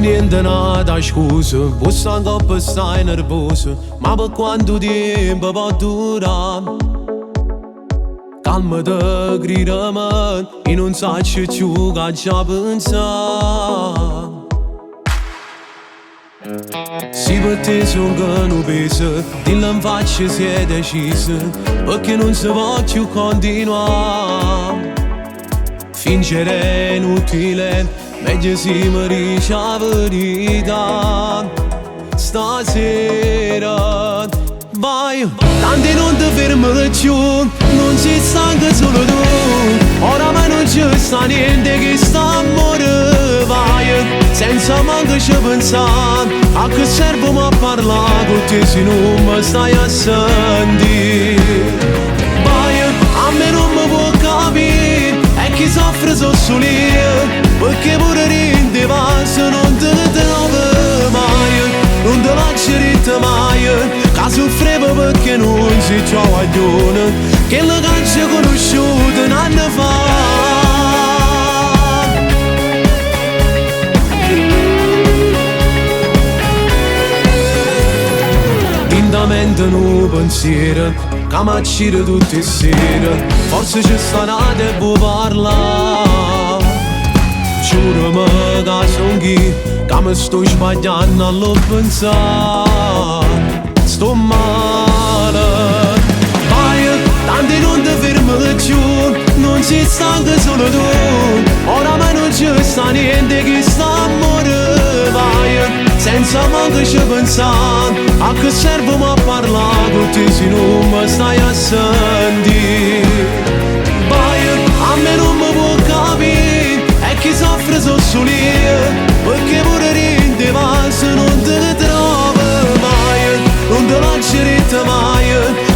Niente nada scusa, posso ancora stare nervoso, ma per quanto tempo può durare? Calma te gridami e non sai più che già pensare. Se per te sono che non penso, dillo in faccia se è deciso, perché non si può più continuare. Fingere è inutile, meglio se mi dici la verità. Stasera vai, tanti non ti fermi più, non ci sta anche solo tu. Oramai non ci sta niente che sta a morire. Vai, senza manco ci pensare, a che serve a parlare con te se non mi stai a sentire. Vai, a me non mi può capire, e chi soffre sono solo io, perché pure rinde passo non te ne trovo mai, non te lascerete mai, che soffrivo perché non si c'ha guaglione, che la caccia conosciuta un anno fa. Lentamente un pensiero, che mi accira tutte le sere, forse c'è sta e può parlare. Giurami che son chi, che mi sto sbagliando a lo pensare. Sto male. Vai, tanti non ti fermi più, non ci sta anche solo tu. Oramai non ci sta niente che sta a morire. Vai, senza manco ci pensare, a che serve a parlare con te se non mi stai a sentire. Vai, a me non mi può capire, e chi soffre sono solo io, perché pure rinde passo non te ne trovo mai, non te lascerete mai,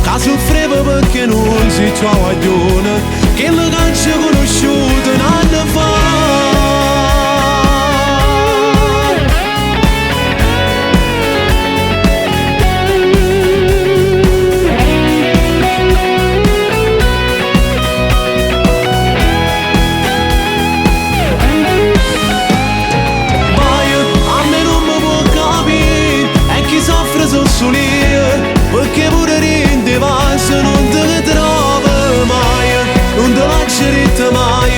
che soffrivo perché non si c'ha guaglione, che la caccia conosciuta un anno fa. Solo io, perché pure rinde passo non te ne trovo mai, non te lascerete mai,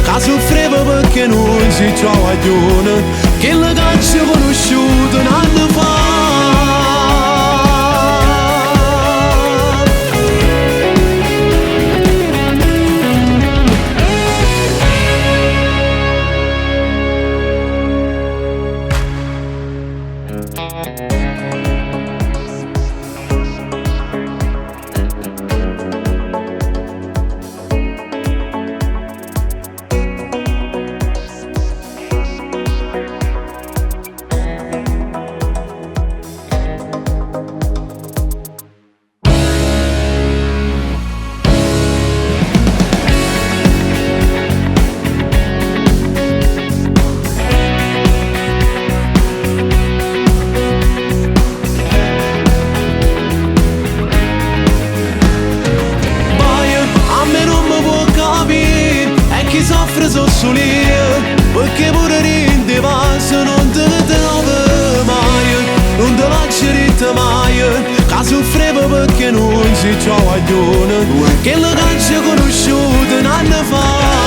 che soffrivo perché non si c'ha guaglione, che la caccia conosciuta un anno fa. Sono solo io, perché pure rinde passo non te ne trovo mai, non te lascerete mai, che soffrivo perché non si c'ha guaglione, che la caccia conosciuta un anno fa.